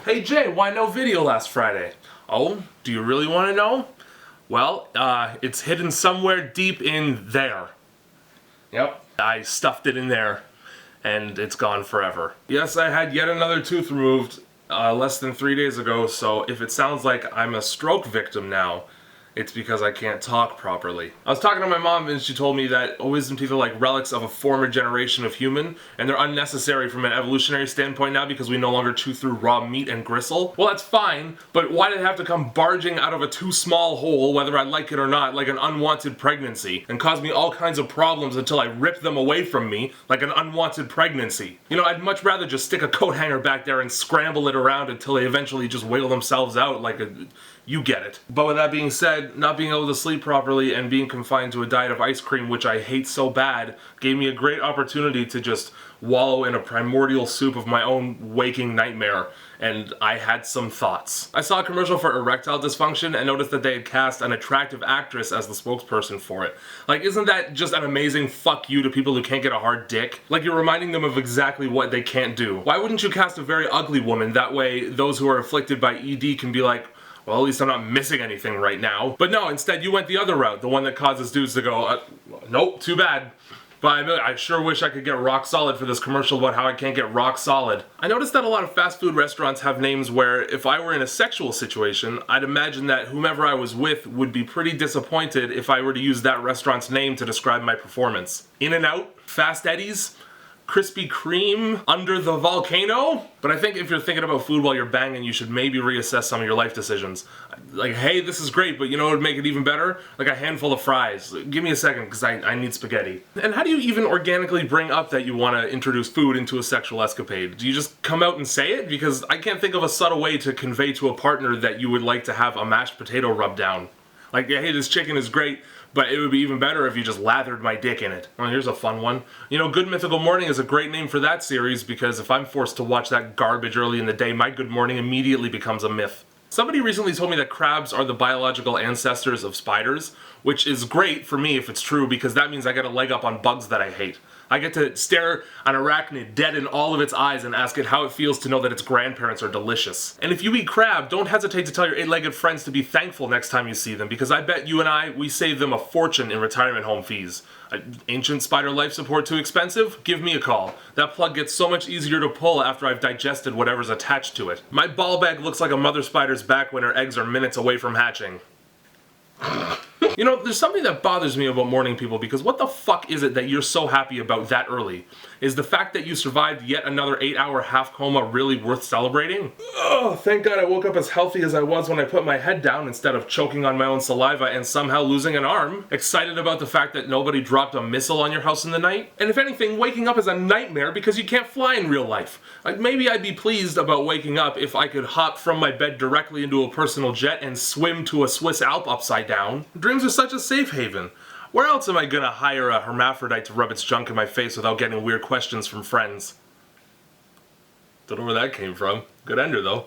Hey Jay, why no video last Friday? Oh, do you really want to know? Well, it's hidden somewhere deep in there. Yep, I stuffed it in there, and it's gone forever. Yes, I had yet another tooth removed less than 3 days ago, so if it sounds like I'm a stroke victim now, it's because I can't talk properly. I was talking to my mom and she told me that wisdom teeth are like relics of a former generation of human, and they're unnecessary from an evolutionary standpoint now because we no longer chew through raw meat and gristle. Well, that's fine, but why did it have to come barging out of a too small hole, whether I like it or not, like an unwanted pregnancy, and cause me all kinds of problems until I rip them away from me, like an unwanted pregnancy? You know, I'd much rather just stick a coat hanger back there and scramble it around until they eventually just wiggle themselves out like a... you get it. But with that being said, not being able to sleep properly and being confined to a diet of ice cream, which I hate so bad, gave me a great opportunity to just wallow in a primordial soup of my own waking nightmare, and I had some thoughts. I saw a commercial for erectile dysfunction and noticed that they had cast an attractive actress as the spokesperson for it. Like, isn't that just an amazing fuck you to people who can't get a hard dick? Like, you're reminding them of exactly what they can't do. Why wouldn't you cast a very ugly woman? That way, those who are afflicted by ED can be like, well, at least I'm not missing anything right now. But no, instead you went the other route, the one that causes dudes to go, nope, too bad. But I sure wish I could get rock solid for this commercial about how I can't get rock solid. I noticed that a lot of fast food restaurants have names where if I were in a sexual situation, I'd imagine that whomever I was with would be pretty disappointed if I were to use that restaurant's name to describe my performance. In-N-Out, Fast Eddie's, Krispy Kreme, Under the Volcano? But I think if you're thinking about food while you're banging, you should maybe reassess some of your life decisions. Like, hey, this is great, but you know what would make it even better? Like a handful of fries. Give me a second, because I need spaghetti. And how do you even organically bring up that you want to introduce food into a sexual escapade? Do you just come out and say it? Because I can't think of a subtle way to convey to a partner that you would like to have a mashed potato rub down. Like, hey, this chicken is great, but it would be even better if you just lathered my dick in it. Well, here's a fun one. You know, Good Mythical Morning is a great name for that series because if I'm forced to watch that garbage early in the day, my good morning immediately becomes a myth. Somebody recently told me that crabs are the biological ancestors of spiders, which is great for me if it's true because that means I get a leg up on bugs that I hate. I get to stare an arachnid dead in all of its eyes and ask it how it feels to know that its grandparents are delicious. And if you eat crab, don't hesitate to tell your eight-legged friends to be thankful next time you see them, because I bet you and we save them a fortune in retirement home fees. Ancient spider life support too expensive? Give me a call. That plug gets so much easier to pull after I've digested whatever's attached to it. My ball bag looks like a mother spider's back when her eggs are minutes away from hatching. You know, there's something that bothers me about morning people, because what the fuck is it that you're so happy about that early? Is the fact that you survived yet another 8-hour half coma really worth celebrating? Oh, thank God I woke up as healthy as I was when I put my head down instead of choking on my own saliva and somehow losing an arm. Excited about the fact that nobody dropped a missile on your house in the night? And if anything, waking up is a nightmare because you can't fly in real life. Like, maybe I'd be pleased about waking up if I could hop from my bed directly into a personal jet and swim to a Swiss Alp upside down. Dreams are such a safe haven. Where else am I gonna hire a hermaphrodite to rub its junk in my face without getting weird questions from friends? Don't know where that came from. Good ender, though.